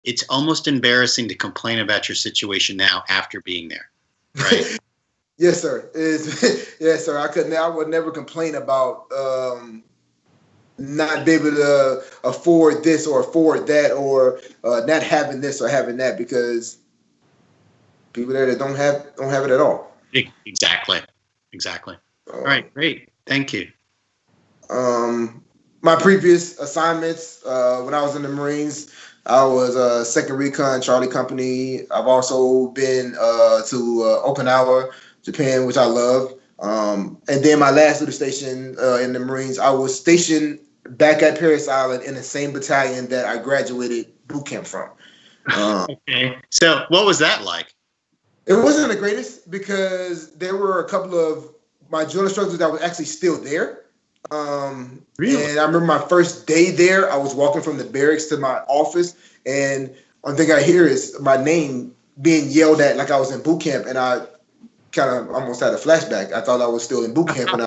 it's almost embarrassing to complain about your situation now after being there, right? Yes, sir. Yes, sir. I would never complain about not be able to afford this or afford that, or not having this or having that, because people there that don't have it at all. Exactly. All right, great. Thank you. My previous assignments, when I was in the Marines, I was second recon Charlie Company. I've also been to Okinawa, Japan, which I love. And then my last duty station in the Marines, I was stationed back at Parris Island in the same battalion that I graduated boot camp from. Okay. So what was that like? It wasn't the greatest, because there were a couple of my drill instructors that were actually still there. Really? And I remember my first day there, I was walking from the barracks to my office, and one thing I hear is my name being yelled at like I was in boot camp, and I kind of almost had a flashback. I thought I was still in boot camp, and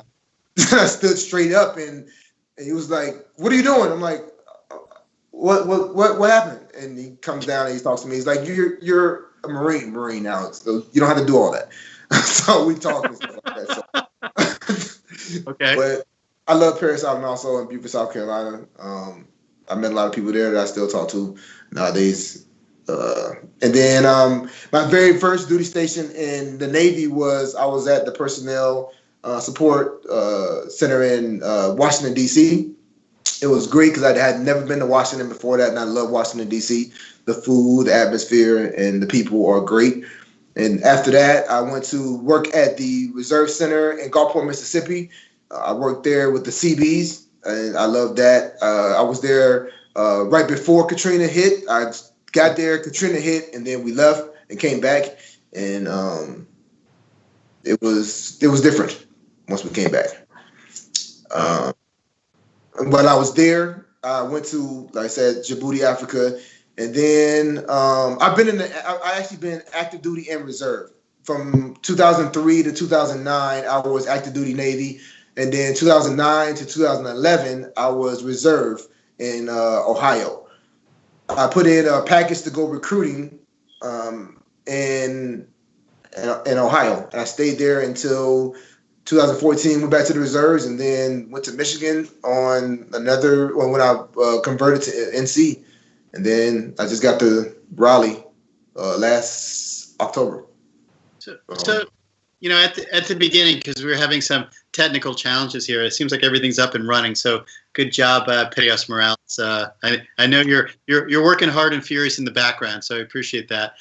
I stood straight up, and he was like, "What are you doing?" I'm like, "What happened?" And he comes down and he talks to me. He's like, "You're a Marine now, so you don't have to do all that." So we talk and stuff like that. So. Okay. But I love Parris Island also in Beaufort, South Carolina. I met a lot of people there that I still talk to nowadays. And then my very first duty station in the Navy I was at the Personnel Support Center in Washington, D.C. It was great because I had never been to Washington before that, and I love Washington, D.C. The food, the atmosphere, and the people are great. And after that, I went to work at the Reserve Center in Gulfport, Mississippi. I worked there with the CBs, and I loved that. I was there right before Katrina hit. I got there, Katrina hit, and then we left and came back, and it was different once we came back. While I was there, I went to, like I said, Djibouti, Africa, and then I actually been active duty and reserve from 2003 to 2009. I was active duty Navy. And then 2009 to 2011, I was reserve in Ohio. I put in a package to go recruiting in Ohio. And I stayed there until 2014, went back to the reserves, and then went to Michigan when I converted to NC. And then I just got to Raleigh last October. So at the beginning, because we were having some technical challenges here, it seems like everything's up and running. So good job, Pettios Morales. I know you're working hard and furious in the background, so I appreciate that.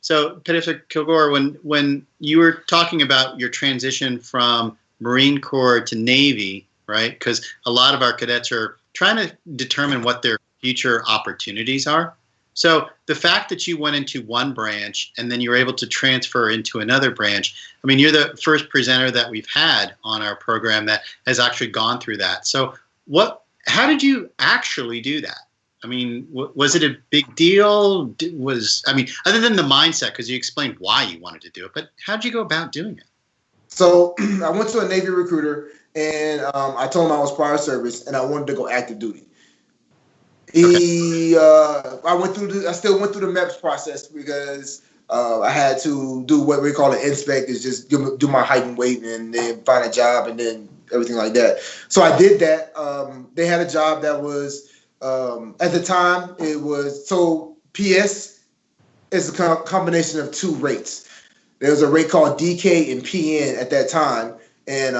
So Pettios Kilgore, when you were talking about your transition from Marine Corps to Navy, right? Because a lot of our cadets are trying to determine what their future opportunities are. So the fact that you went into one branch and then you were able to transfer into another branch, I mean, you're the first presenter that we've had on our program that has actually gone through that. So how did you actually do that? I mean, was it a big deal? Other than the mindset, because you explained why you wanted to do it, but how did you go about doing it? So I went to a Navy recruiter, and I told him I was prior service and I wanted to go active duty. I still went through the MEPS process because I had to do what we call an inspect, is just do my height and weight and then find a job and then everything like that. So I did that. They had a job that was, at the time, it was, so PS is a combination of two rates. There was a rate called DK and PN at that time, and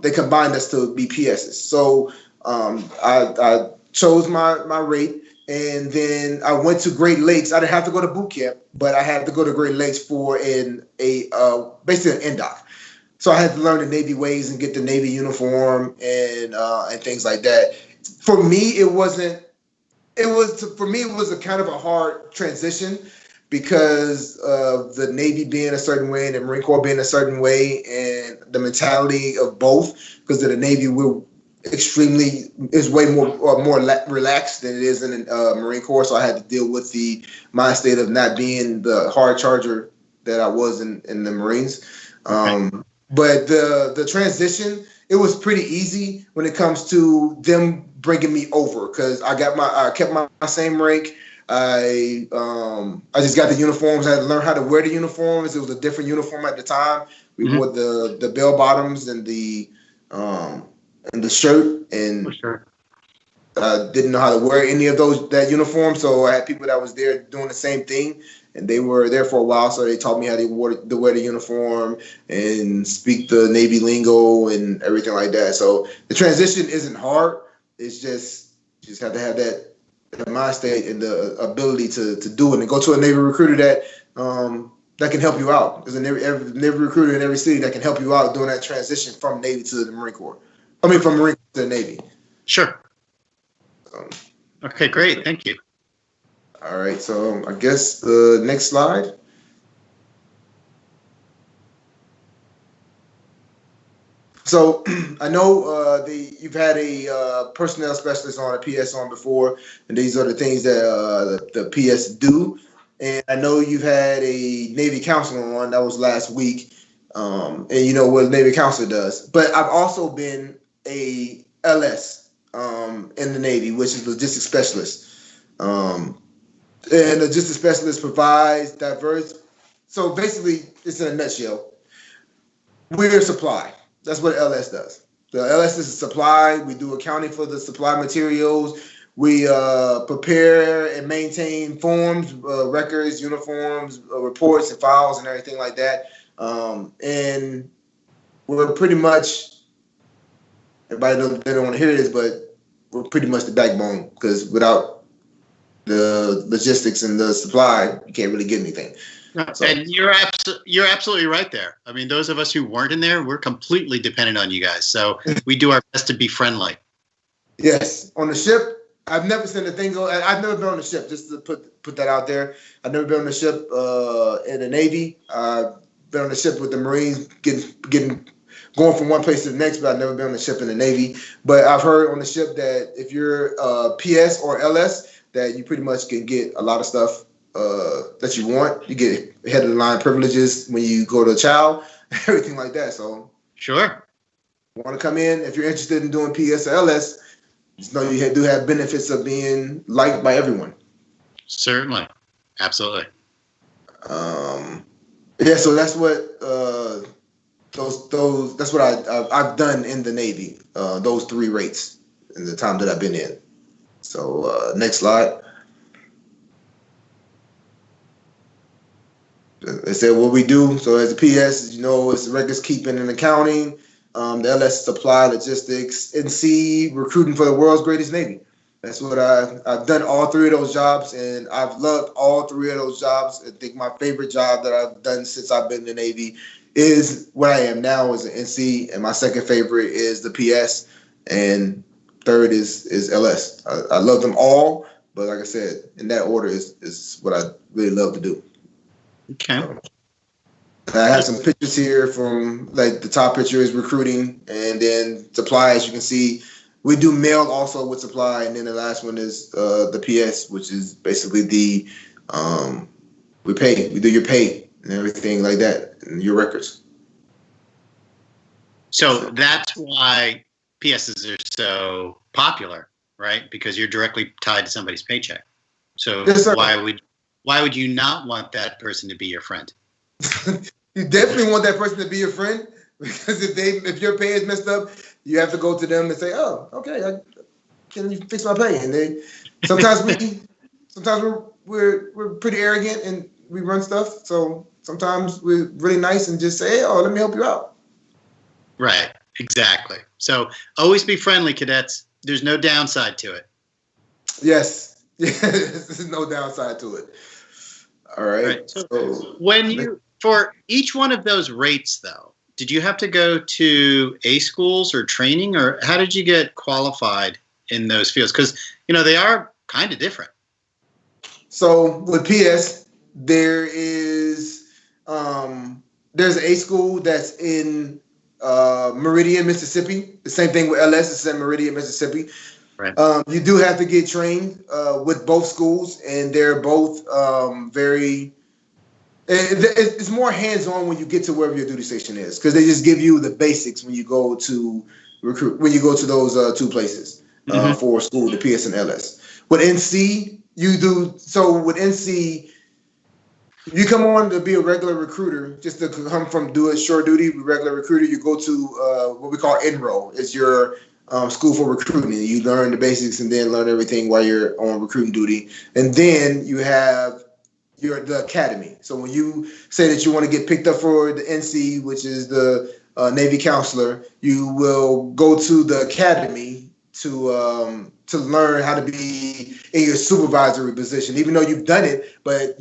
they combined us to be PSs. So I chose my rate, and then I went to Great Lakes. I didn't have to go to boot camp, but I had to go to Great Lakes for basically an NDOC. So I had to learn the Navy ways and get the Navy uniform and things like that. For me, it was a kind of a hard transition because of the Navy being a certain way and the Marine Corps being a certain way, and the mentality of both. Because of the Navy, is way more relaxed than it is in the Marine Corps. So I had to deal with the mind state of not being the hard charger that I was in the Marines. But the transition, it was pretty easy when it comes to them bringing me over, because I kept my same rank. I just got the uniforms. I had to learn how to wear the uniforms. It was a different uniform at the time. We wore the bell bottoms and the shirt, and I didn't know how to wear any of that uniform. So I had people that was there doing the same thing, and they were there for a while. So they taught me how to wear the uniform and speak the Navy lingo and everything like that. So the transition isn't hard. It's just have to have that mind state and the ability to do it, and go to a Navy recruiter that can help you out. There's a Navy recruiter in every city that can help you out doing that transition from Navy to the Marine Corps. From Marine Corps to the Navy. Sure. Okay, great. Thank you. All right. So I guess the next slide. So I know you've had a personnel specialist on, a PS on before, and these are the things that the PS do. And I know you've had a Navy counselor on, that was last week, and you know what a Navy counselor does. But I've also been a LS in the Navy, which is logistics specialist. And logistics specialist provides diverse. So basically, it's in a nutshell. We're supply. That's what LS does. The LS is a supply. We do accounting for the supply materials. We prepare and maintain forms, records, uniforms, reports, and files, and everything like that. And we're pretty much, everybody they don't want to hear this, but we're pretty much the backbone, because without the logistics and the supply, you can't really get anything. So. And you're absolutely right there. I mean, those of us who weren't in there, we're completely dependent on you guys. So we do our best to be friendly. Yes. On the ship, I've never seen a thing go. I've never been on a ship, just to put that out there. I've never been on a ship in the Navy. I've been on a ship with the Marines, going from one place to the next, but I've never been on a ship in the Navy. But I've heard on the ship that if you're PS or LS, that you pretty much can get a lot of stuff that you want. You get head of the line privileges when you go to chow, everything like that. So sure, you want to come in, if you're interested in doing PS or LS, just know you do have benefits of being liked by everyone. Certainly, absolutely. Yeah, so that's what that's what I've done in the Navy. Those 3 rates in the time that I've been in. So next slide. They said what we do. So as a PS, you know, it's records keeping and accounting. The LS supply, logistics, NC recruiting for the world's greatest Navy. That's what I've done all 3 of those jobs, and I've loved all 3 of those jobs. I think my favorite job that I've done since I've been in the Navy is where I am now as an NC, and my second favorite is the PS, and third is LS. I love them all, but like I said, in that order is what I really love to do. Okay. I have some pictures here from, like, the top picture is recruiting, and then supply, as you can see. We do mail also with supply, and then the last one is the PS, which is basically the we do your pay and everything like that, and your records. So that's why PSs are so popular, right? Because you're directly tied to somebody's paycheck. So yes, why would you not want that person to be your friend? You definitely want that person to be your friend, because if your pay is messed up, you have to go to them and say, "Oh, okay, can you fix my pay?" And sometimes we're pretty arrogant and we run stuff. So sometimes we're really nice and just say, "Hey, oh, let me help you out." Right. Exactly. So always be friendly, cadets. There's no downside to it. Yes. There's no downside to it. All right. So for each one of those rates, though, did you have to go to A schools or training, or how did you get qualified in those fields? Because, you know, they are kind of different. So with PS, there's an A school that's in Meridian, Mississippi. The same thing with LS, it's in Meridian, Mississippi. Right. You do have to get trained with both schools, and they're both very. It's more hands-on when you get to wherever your duty station is, because they just give you the basics when you go to recruit. When you go to those 2 places for school, the PS and LS. With NC, you do so with NC. You come on to be a regular recruiter, just to come from do a short duty regular recruiter. You go to what we call enroll. It's your school for recruiting. You learn the basics and then learn everything while you're on recruiting duty. And then you have the academy. So when you say that you want to get picked up for the NC, which is the Navy counselor, you will go to the academy to learn how to be in your supervisory position, even though you've done it, but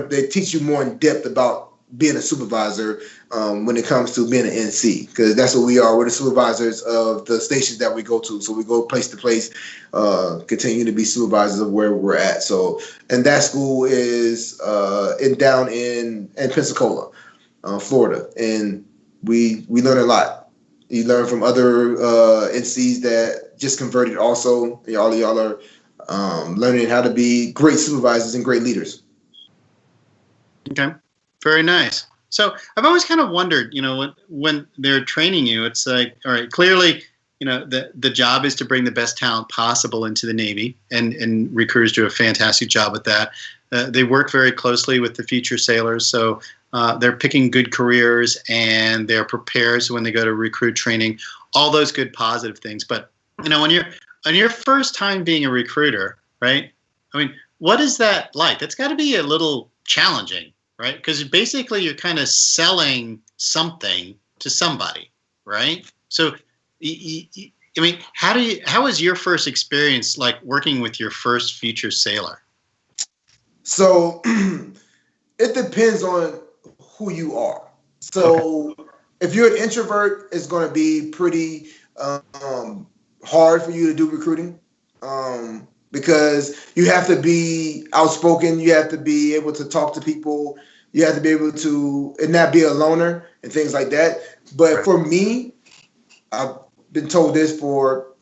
they teach you more in depth about being a supervisor when it comes to being an NC, because that's what we are. We're the supervisors of the stations that we go to. So we go place to place, continue to be supervisors of where we're at. So, and that school is down in Pensacola, Florida, and we learn a lot. You learn from other NCs that just converted also. All of y'all are learning how to be great supervisors and great leaders. Okay, very nice. So I've always kind of wondered, when they're training you, it's like, all right, clearly, the job is to bring the best talent possible into the Navy, and recruiters do a fantastic job with that. They work very closely with the future sailors, so they're picking good careers and they're prepared so when they go to recruit training, all those good positive things. But when you're on your first time being a recruiter, right? I mean, what is that like? That's got to be a little challenging, right? Because basically you're kind of selling something to somebody, right? So, I mean, how was your first experience like working with your first future sailor? So it depends on who you are. So if you're an introvert, it's going to be pretty hard for you to do recruiting because you have to be outspoken. You have to be able to talk to people. You have to be able to and not be a loner and things like that. But for me, I've been told this for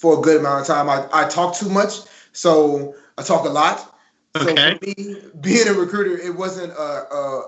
a good amount of time. I talk too much, so I talk a lot. So for me, being a recruiter, it wasn't a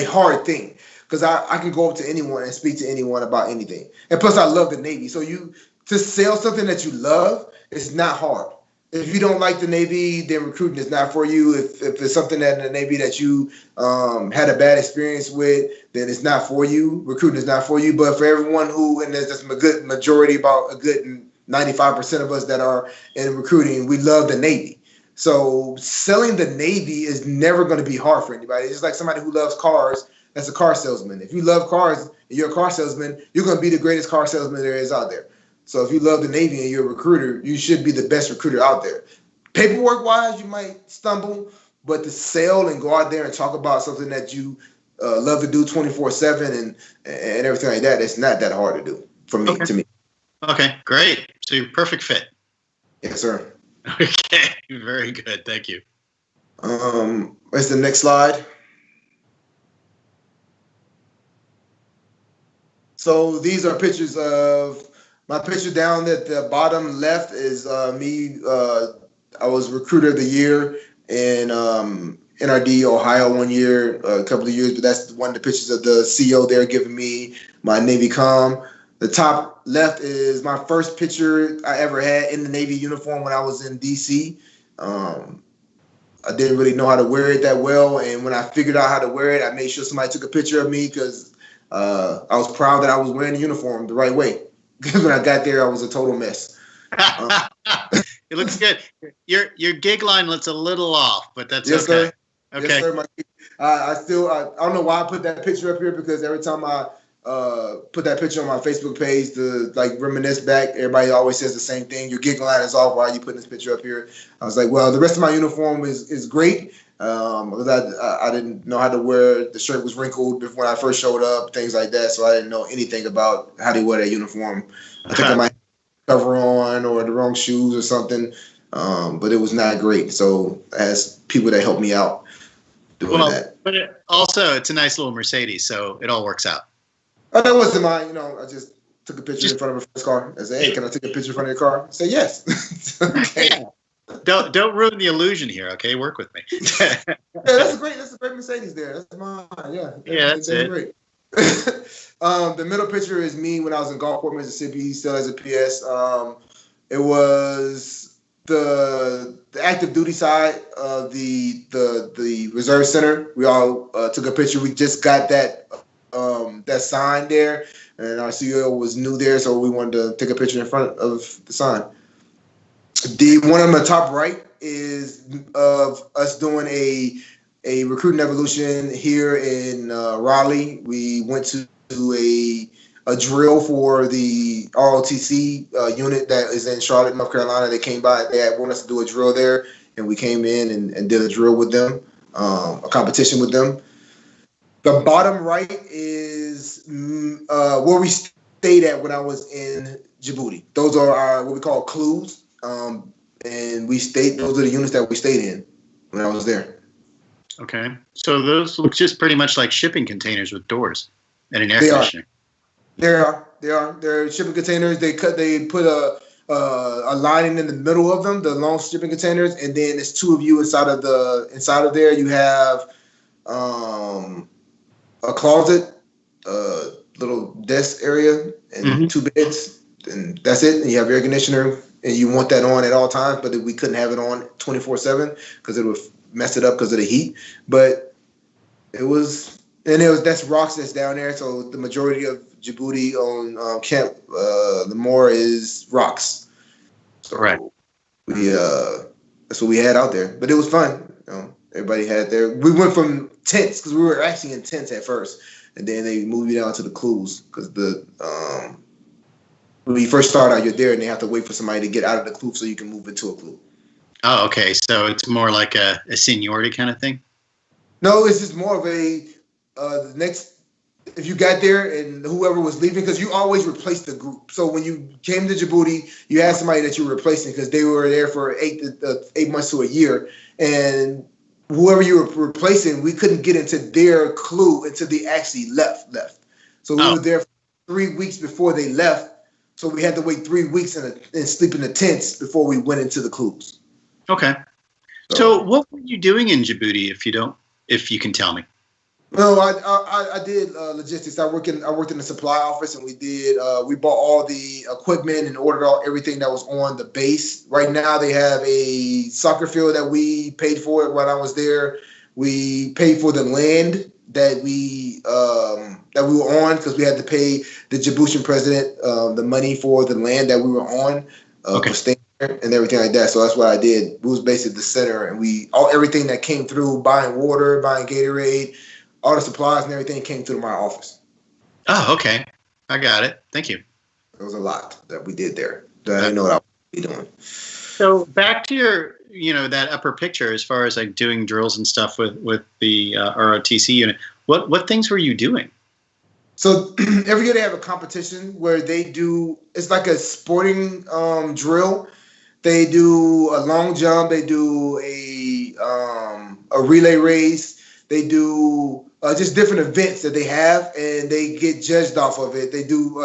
hard thing because I can go up to anyone and speak to anyone about anything. And plus, I love the Navy. So to sell something that you love is not hard. If you don't like the Navy, then recruiting is not for you. If it's something that in the Navy that you had a bad experience with, then it's not for you. Recruiting is not for you. But for everyone and there's just a good majority, about a good 95% of us that are in recruiting, we love the Navy. So selling the Navy is never going to be hard for anybody. It's just like somebody who loves cars, that's a car salesman. If you love cars and you're a car salesman, you're going to be the greatest car salesman there is out there. So if you love the Navy and you're a recruiter, you should be the best recruiter out there. Paperwork-wise, you might stumble, but to sell and go out there and talk about something that you love to do 24/7 and everything like that, it's not that hard to do to me. Okay, great. So you're a perfect fit. Yes, sir. Okay, very good. Thank you. What's the next slide? So these are pictures of my picture down at the bottom left is me. I was recruiter of the year in NRD, Ohio one year, a couple of years, but that's one of the pictures of the CO there giving me my Navy comm. The top left is my first picture I ever had in the Navy uniform when I was in DC. I didn't really know how to wear it that well, and when I figured out how to wear it, I made sure somebody took a picture of me because I was proud that I was wearing the uniform the right way. Because when I got there, I was a total mess. It looks good. Your gig line looks a little off, but that's yes, okay. Sir. Okay. Yes, sir. I don't know why I put that picture up here because every time I put that picture on my Facebook page to like reminisce back, everybody always says the same thing. Your gig line is off. Why are you putting this picture up here? I was like, well, the rest of my uniform is great. Because I didn't know how to wear the shirt was wrinkled when I first showed up, things like that. So I didn't know anything about how to wear that uniform. I think I might have cover on or the wrong shoes or something. But it was not great. So as people that helped me out doing that. But it's a nice little Mercedes, so it all works out. Oh, that wasn't mine. I just took a picture in front of a first car. I said, hey, can I take a picture in front of your car? I said, yes. Okay. Yeah. Don't ruin the illusion here, okay? Work with me. Yeah, that's a great Mercedes there. That's mine. Yeah. That's it. Great. The middle picture is me when I was in Gulfport, Mississippi, still as a PS. It was the active duty side of the reserve center. We all took a picture. We just got that sign there, and our CEO was new there, so we wanted to take a picture in front of the sign. The one on the top right is of us doing a recruiting evolution here in Raleigh. We went to a drill for the ROTC unit that is in Charlotte, North Carolina. They came by. They wanted us to do a drill there, and we came in and did a drill with them, a competition with them. The bottom right is where we stayed at when I was in Djibouti. Those are our what we call clues, and we stayed. Those are the units that we stayed in when I was there. Okay, so those look just pretty much like shipping containers with doors and an air conditioner. They are. They're shipping containers. They put a lining in the middle of them, the long shipping containers, and then there's two of you inside of there. You have a closet, a little desk area, and two beds, and that's it. And you have air conditioner, and you want that on at all times, but we couldn't have it on 24/7 because it would mess it up because of the heat. But that's rocks that's down there. So the majority of Djibouti on Camp Lemoore is rocks. So right. That's what we had out there. But it was fun. Everybody had their. We went from tents because we were actually in tents at first, and then they moved you down to the clues because when you first start out, you're there, and they have to wait for somebody to get out of the clue so you can move into a clue. Oh, okay. So it's more like a seniority kind of thing? No, it's just more of a next. If you got there and whoever was leaving, because you always replace the group. So when you came to Djibouti, you had somebody that you were replacing because they were there for 8 months to a year, and whoever you were replacing, we couldn't get into their clue until they actually left. So we were there for 3 weeks before they left. So we had to wait 3 weeks and sleep in the tents before we went into the clues. Okay. So what were you doing in Djibouti, if you can tell me? No, I did logistics. I worked in the supply office, and we bought all the equipment and ordered everything that was on the base. Right now, they have a soccer field that we paid for when I was there. We paid for the land that we were on because we had to pay the Djiboutian president the money for the land that we were on for staying there and everything like that. So that's what I did. It was basically the center, and everything that came through, buying water, buying Gatorade, all the supplies and everything came through my office. Oh, okay. I got it. Thank you. There was a lot that we did there that I didn't know what I would be doing. So back to your, that upper picture as far as like doing drills and stuff with the ROTC unit. What things were you doing? So every year they have a competition where they do. It's like a sporting drill. They do a long jump. They do a relay race. They do just different events that they have, and they get judged off of it. They do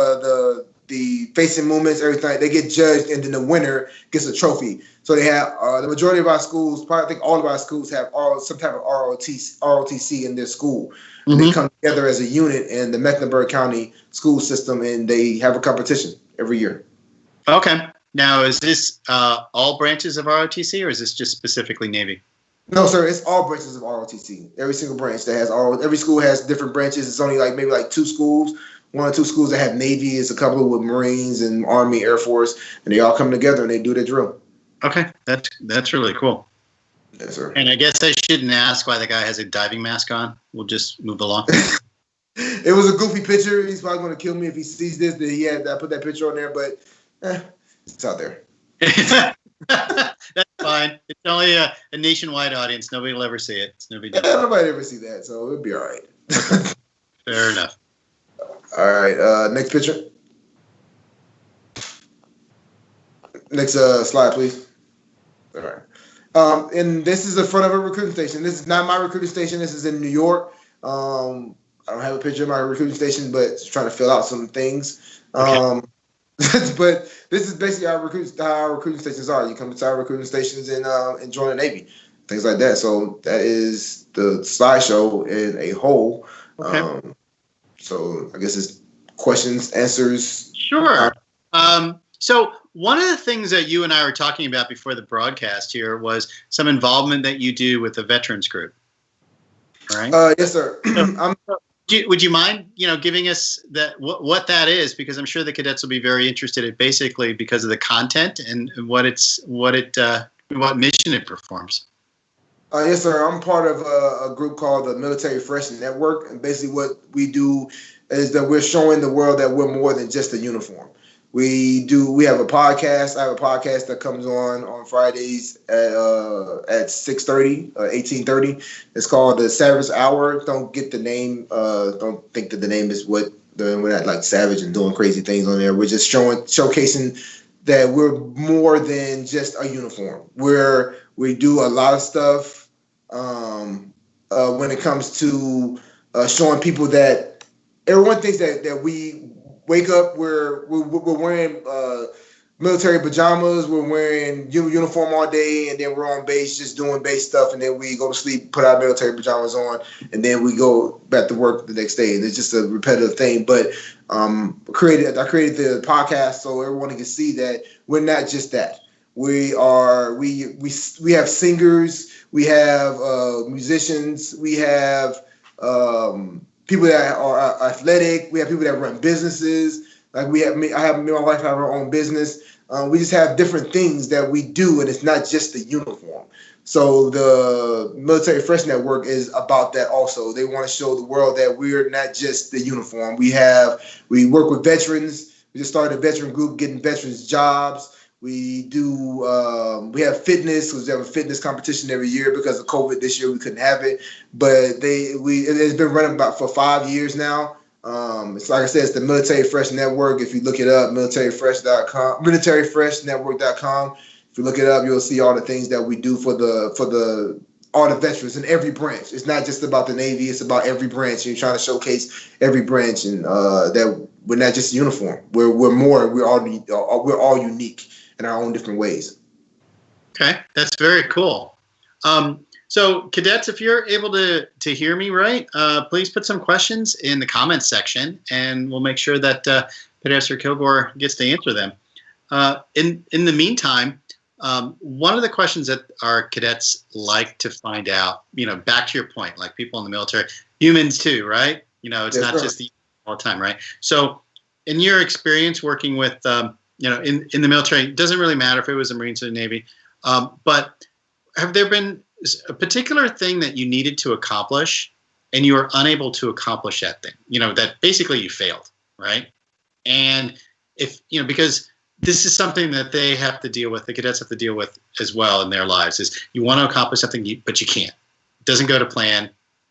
the facing movements, everything. They get judged, and then the winner gets a trophy. So they have the majority of our schools, probably I think all of our schools have some type of ROTC in their school. Mm-hmm. They come together as a unit in the Mecklenburg County school system, and they have a competition every year. Okay. Now, is this all branches of ROTC, or is this just specifically Navy? No, sir. It's all branches of ROTC. Every single branch that has every school has different branches. It's only maybe 2 schools, 1 or 2 schools that have Navy. It's a couple with Marines and Army, Air Force, and they all come together and they do their drill. Okay, that's really cool. Yes, sir. And I guess I shouldn't ask why the guy has a diving mask on. We'll just move along. It was a goofy picture. He's probably going to kill me if he sees this. That I put that picture on there, but it's out there. That's fine. It's only a nationwide audience. Nobody will ever see it. It's no big deal. Nobody ever see that, so it'll be all right. Fair enough. All right. Next picture. Next slide, please. All right. And this is the front of a recruiting station. This is not my recruiting station. This is in New York. I don't have a picture of my recruiting station, but it's trying to fill out some things. Okay. But this is basically how our recruiting stations are. You come to our recruiting stations and join the Navy, things like that. So that is the slideshow in a whole. Okay. So I guess it's questions, answers. Sure. So one of the things that you and I were talking about before the broadcast here was some involvement that you do with the veterans group, right? Yes, sir. Would you mind, giving us what that is? Because I'm sure the cadets will be very interested in, basically because of the content and what mission it performs. Yes, sir. I'm part of a group called the Military Fresh Network, and basically what we do is that we're showing the world that we're more than just a uniform. We have a podcast. I have a podcast that comes on Fridays at 6:30, 18:30. It's called the Savage Hour. Don't get the name. Don't think that the name is we're not like savage and doing crazy things on there. We're just showcasing that we're more than just a uniform. We do a lot of stuff when it comes to showing people that everyone thinks that we wake up, we're wearing military pajamas, we're wearing uniform all day, and then we're on base just doing base stuff, and then we go to sleep, put our military pajamas on, and then we go back to work the next day. And it's just a repetitive thing. But I created the podcast so everyone can see that we're not just that. We have singers, we have musicians, we have people that are athletic. We have people that run businesses. Like me and my wife have our own business. We just have different things that we do, and it's not just the uniform. So the Military Fresh Network is about that also. They want to show the world that we're not just the uniform. We work with veterans. We just started a veteran group, getting veterans jobs. We have fitness. We have a fitness competition every year. Because of COVID this year we couldn't have it, but it's been running about for 5 years now. It's like I said, it's the Military Fresh Network. If you look it up, militaryfreshnetwork.com. If you look it up, you'll see all the things that we do for all the veterans in every branch. It's not just about the Navy; it's about every branch. You're trying to showcase every branch, and that we're not just a uniform. We're more. We're all unique in our own different ways. Okay, that's very cool. So, cadets, if you're able to hear me right, please put some questions in the comments section, and we'll make sure that Professor Kilgore gets to answer them. In the meantime, one of the questions that our cadets like to find out, back to your point, like people in the military, humans too, right? It's not just the all the time, right? So, in your experience working with, in the military, it doesn't really matter if it was the Marines or the Navy, but have there been a particular thing that you needed to accomplish and you were unable to accomplish that thing, that basically you failed, right? And because this is something that they have to deal with, the cadets have to deal with as well in their lives, is you want to accomplish something, but you can't. It doesn't go to plan.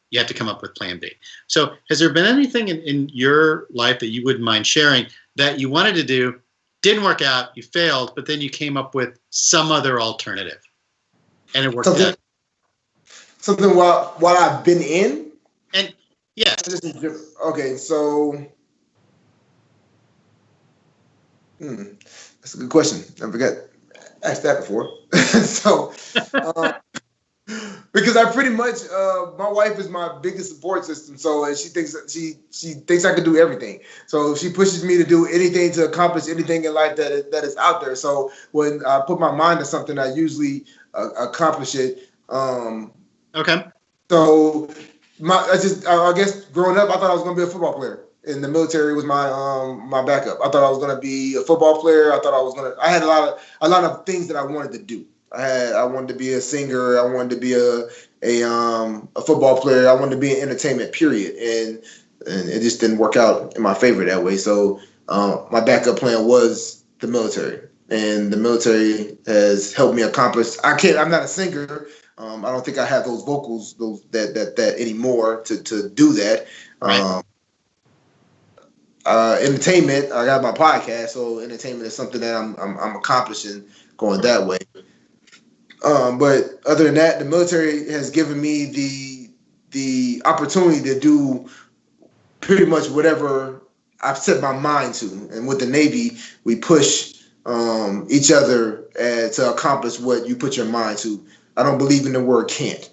You have to come up with plan B. So has there been anything in your life that you wouldn't mind sharing that you wanted to do, didn't work out, you failed, but then you came up with some other alternative and it worked out? Something while I've been in? And yes. Okay, so that's a good question. I forgot asked that before. So because I pretty much my wife is my biggest support system. So and she thinks I can do everything. So she pushes me to do anything, to accomplish anything in life that is out there. So when I put my mind to something, I usually accomplish it. Okay. So I guess growing up, I thought I was going to be a football player. In the military was my backup. I thought I was going to be a football player. I had a lot of things that I wanted to do. I wanted to be a singer. I wanted to be a football player. I wanted to be in entertainment, period. And it just didn't work out in my favor that way. So my backup plan was the military, and the military has helped me accomplish. I'm not a singer. I don't think I have those vocals, that anymore to do that. Right. Entertainment, I got my podcast, so entertainment is something that I'm accomplishing going that way. But other than that, the military has given me the opportunity to do pretty much whatever I've set my mind to. And with the Navy, we push each other to accomplish what you put your mind to. I don't believe in the word can't.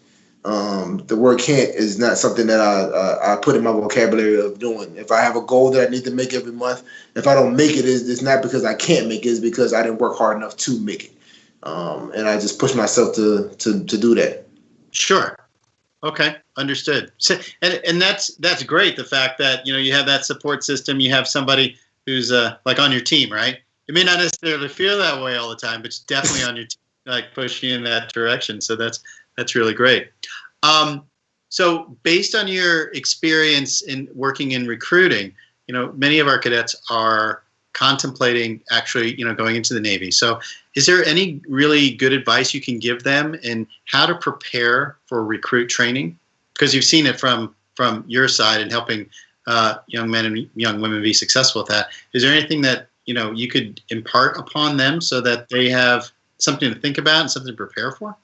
The word can't is not something that I put in my vocabulary of doing. If I have a goal that I need to make every month, if I don't make it, it's not because I can't make it, it's because I didn't work hard enough to make it. And I just push myself to do that. Sure. Okay, understood. So, and that's great. The fact that you have that support system, you have somebody who's like on your team, right? It may not necessarily feel that way all the time, but it's definitely on your team, like pushing you in that direction. So that's really great. So based on your experience in working in recruiting, many of our cadets are contemplating actually, going into the Navy. So is there any really good advice you can give them in how to prepare for recruit training? Because you've seen it from your side and helping young men and young women be successful at that. Is there anything that, you could impart upon them so that they have something to think about and something to prepare for?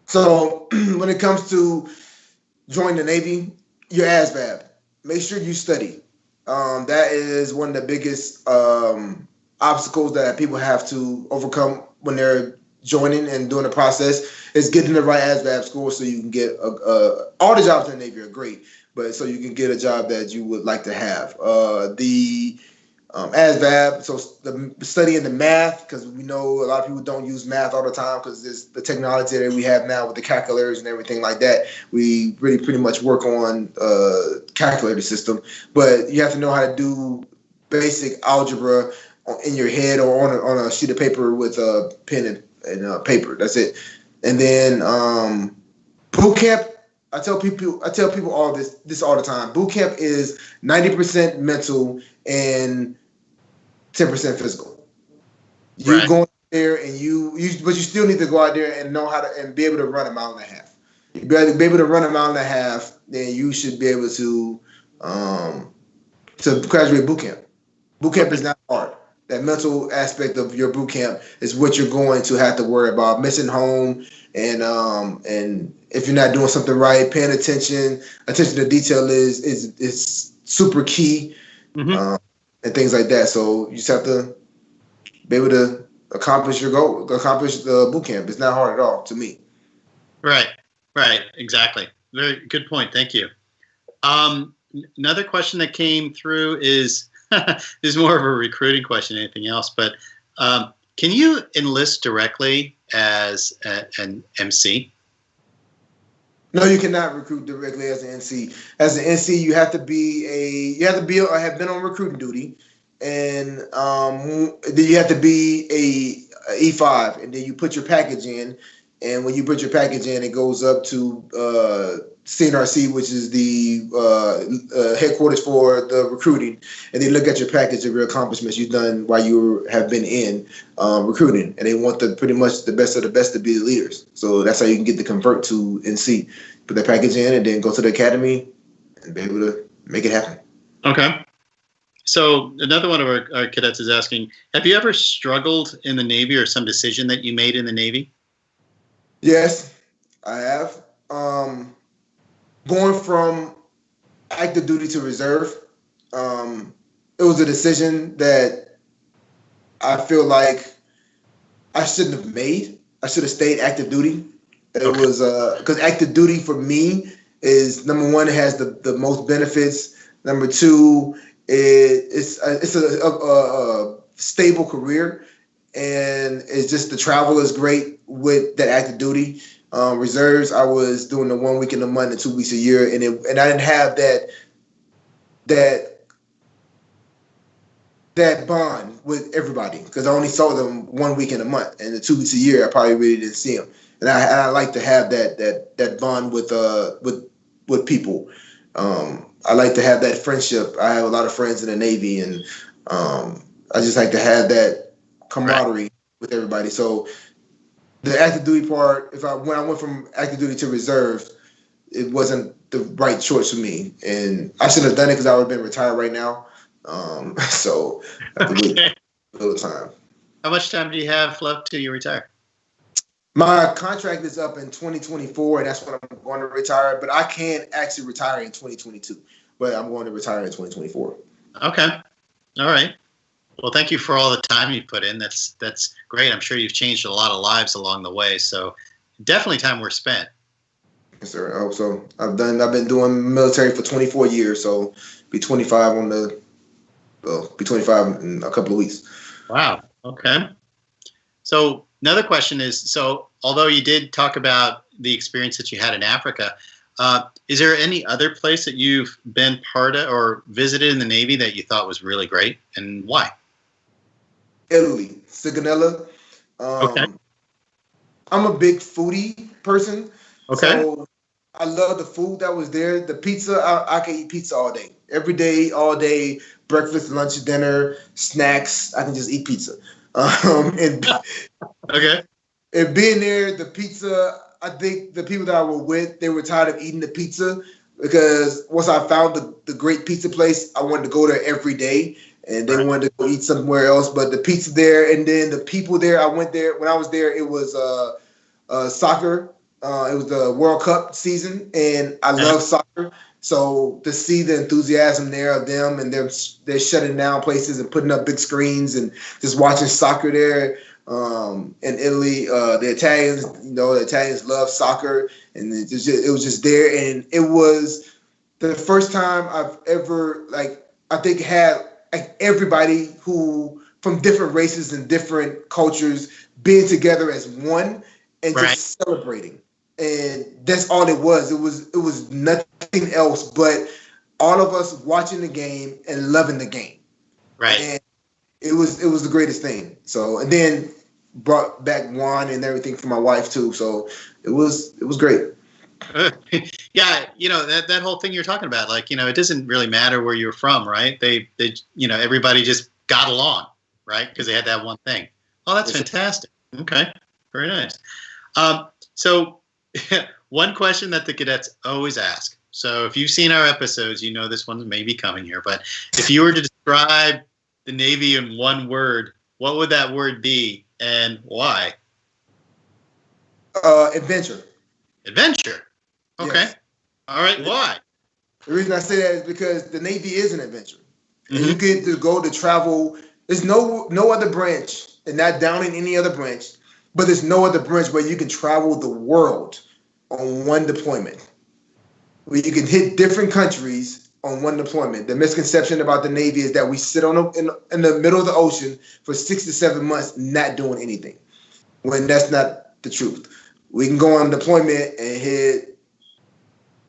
So when it comes to joining the Navy, your ASVAB, make sure you study. That is one of the biggest obstacles that people have to overcome when they're joining and doing the process, is getting the right ASVAB score so you can get all the jobs in the Navy are great, but so you can get a job that you would like to have. The ASVAB, so the studying the math, because we know a lot of people don't use math all the time because it's the technology that we have now with the calculators and everything like that. We really pretty much work on calculator system, but you have to know how to do basic algebra in your head or on a sheet of paper with a pen and paper. That's it. And then boot camp. I tell people all this all the time. Boot camp is 90% mental and 10% physical. You go out there and but you still need to go out there and know how to and be able to run a mile and a half. You better be able to run a mile and a half, then you should be able to graduate boot camp. Boot camp is not hard. That mental aspect of your boot camp is what you're going to have to worry about. Missing home and if you're not doing something right, paying attention to detail is super key, and things like that. So you just have to be able to accomplish your goal, accomplish the boot camp. It's not hard at all to me. Right, exactly. Very good point. Thank you. Another question that came through is more of a recruiting question than anything else, but can you enlist directly as an MC? No, you cannot recruit directly as an NC. As an NC, you have to have been on recruiting duty, and then you have to be a E5, and then you put your package in. And when you put your package in, it goes up to CNRC, which is the headquarters for the recruiting, and they look at your package of your accomplishments you've done while you have been in recruiting, and they want pretty much the best of the best to be the leaders. So that's how you can get to convert to NC. Put that package in, and then go to the academy and be able to make it happen. Okay. So another one of our cadets is asking, have you ever struggled in the Navy or some decision that you made in the Navy? Yes, I have. Going from active duty to reserve, it was a decision that I feel like I shouldn't have made. I should have stayed active duty. It was because active duty for me is, number one, it has the most benefits. Number two, it's a stable career, and it's just the travel is great with that active duty. Reserves, I was doing the 1 week in a month and 2 weeks a year, and I didn't have that bond with everybody because I only saw them 1 week in a month, and the 2 weeks a year I probably really didn't see them. And I like to have that bond with people. I like to have that friendship. I have a lot of friends in the Navy, and I just like to have that camaraderie with everybody. So the active duty part, when I went from active duty to reserve, it wasn't the right choice for me, and I shouldn't have done it because I would have been retired right now. So I have to wait a little time. How much time do you have left till you retire? My contract is up in 2024, and that's when I'm going to retire. But I can't actually retire in 2022. But I'm going to retire in 2024. Okay. All right. Well, thank you for all the time you put in. That's great. I'm sure you've changed a lot of lives along the way. So definitely time well spent. Yes, sir. I hope so. I've been doing military for 24 years, so be 25 be 25 in a couple of weeks. Wow. Okay. So another question is, so although you did talk about the experience that you had in Africa, is there any other place that you've been part of or visited in the Navy that you thought was really great, and why? Italy, Sigonella. Okay. I'm a big foodie person, Okay. so I love the food that was there. The pizza, I can eat pizza all day, every day, all day. Breakfast, lunch, dinner, snacks. I can just eat pizza. And Okay. and being there, the pizza. I think the people that I were with, they were tired of eating the pizza because once I found the great pizza place, I wanted to go there every day, and they Right. wanted to go eat somewhere else. But the pizza there, and then the people there, I went there when I was there. It was soccer. It was the World Cup season, and I Okay. love soccer. So to see the enthusiasm there of them, and they're shutting down places and putting up big screens and just watching soccer there. In Italy, the Italians love soccer, and it was just there, and it was the first time I've ever I think had like everybody who from different races and different cultures being together as one and Right. just celebrating. And that's all it was. It was nothing else but all of us watching the game and loving the game. Right. And it was the greatest thing. So and then brought back wine and everything for my wife too. So it was great. Yeah, that whole thing you're talking about, like, it doesn't really matter where you're from, right? They everybody just got along, right? Because they had that one thing. Oh, that's Yes, fantastic. Okay, very nice. So one question that the cadets always ask. So if you've seen our episodes, you know this one may be coming here. But if you were to describe the Navy in one word, what would that word be, and why? adventure. Adventure. Okay. Yes. All right. Why? The reason I say that is because the Navy is an adventure, and you Mm-hmm. get to go to travel. There's no other branch, and not downing any other branch, but there's no other branch where you can travel the world on one deployment, where you can hit different countries on one deployment. The misconception about the Navy is that we sit in the middle of the ocean for 6 to 7 months not doing anything, when that's not the truth. We can go on deployment and hit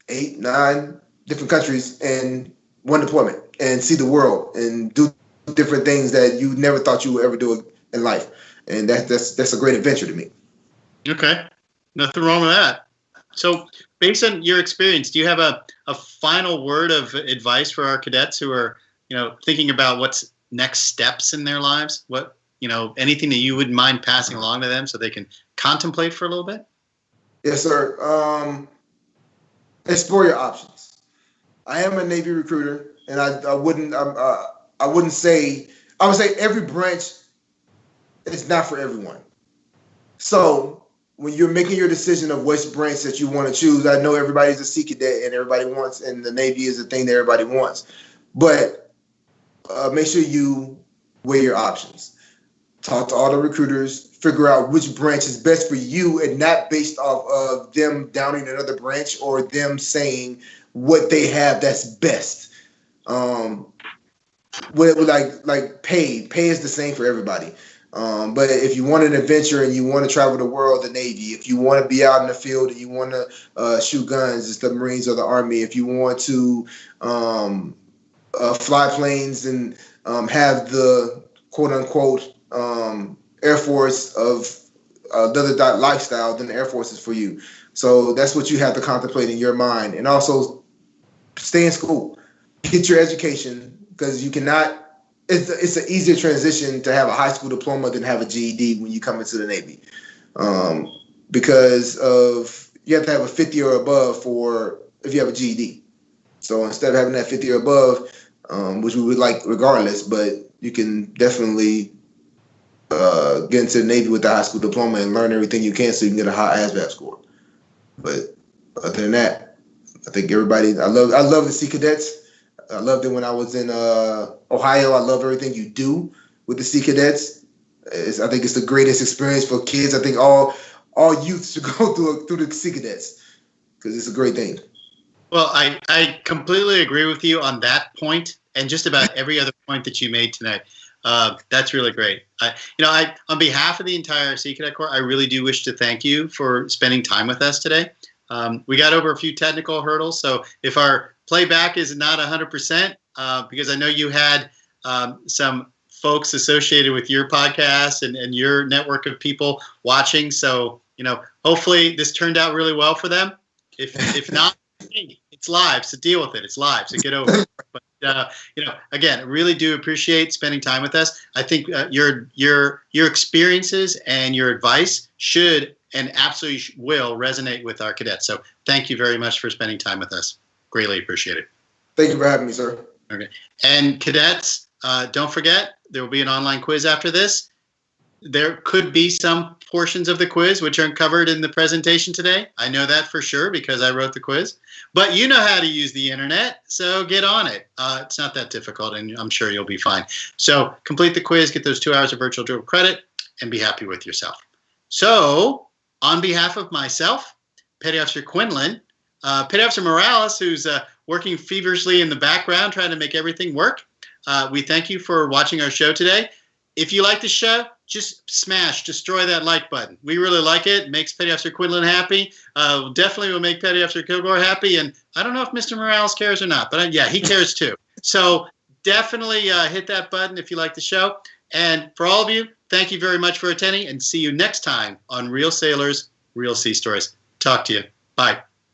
8, 9 different countries in one deployment and see the world and do different things that you never thought you would ever do in life. And that's a great adventure to me. Okay. Nothing wrong with that. So, based on your experience, do you have a final word of advice for our cadets who are, thinking about what's next steps in their lives? What, anything that you wouldn't mind passing along to them so they can contemplate for a little bit? Yes, sir. Explore your options. I am a Navy recruiter, and I wouldn't say I would say every branch is not for everyone. So when you're making your decision of which branch that you want to choose, I know everybody's a Sea Cadet and everybody wants, and the Navy is the thing that everybody wants. But make sure you weigh your options. Talk to all the recruiters, figure out which branch is best for you, and not based off of them downing another branch or them saying what they have that's best. Um, like pay is the same for everybody. But if you want an adventure and you want to travel the world, the Navy. If you want to be out in the field and you want to shoot guns, it's the Marines or the Army. If you want to fly planes and have the quote unquote Air Force of the other lifestyle, then the Air Force is for you. So that's what you have to contemplate in your mind, and also stay in school, get your education, because you cannot. It's an easier transition to have a high school diploma than have a GED when you come into the Navy, because of you have to have a 50 or above for if you have a GED. So instead of having that 50 or above, which we would like regardless, but you can definitely get into the Navy with the high school diploma and learn everything you can so you can get a high ASVAB score. But other than that, I think everybody. I love the Sea Cadets. I loved it when I was in Ohio. I love everything you do with the Sea Cadets. I think it's the greatest experience for kids. I think all youth should go through the Sea Cadets. because it's a great thing. Well, I completely agree with you on that point, and just about every other point that you made tonight. That's really great. On behalf of the entire Sea Cadet Corps, I really do wish to thank you for spending time with us today. We got over a few technical hurdles, so if our playback is not 100%, because I know you had some folks associated with your podcast and your network of people watching, so hopefully this turned out really well for them. If not, it's live, so deal with it. It's live, so get over it. But again, I really do appreciate spending time with us. I think your experiences and your advice should and absolutely will resonate with our cadets. So thank you very much for spending time with us. Greatly appreciate it. Thank you for having me, sir. Okay. And cadets, don't forget, there will be an online quiz after this. There could be some portions of the quiz which aren't covered in the presentation today. I know that for sure because I wrote the quiz. But you know how to use the internet, so get on it. It's not that difficult, and I'm sure you'll be fine. So complete the quiz, get those 2 hours of virtual drill credit, and be happy with yourself. So on behalf of myself, Petty Officer Quinlan, Petty Officer Morales, who's working feverishly in the background trying to make everything work, we thank you for watching our show today. If you like the show, just destroy that like button. We really like it. It makes Petty Officer Quinlan happy. Definitely will make Petty Officer Kilgore happy. And I don't know if Mr. Morales cares or not, but yeah, he cares too. So definitely hit that button if you like the show. And for all of you, thank you very much for attending, and see you next time on Real Sailors, Real Sea Stories. Talk to you. Bye.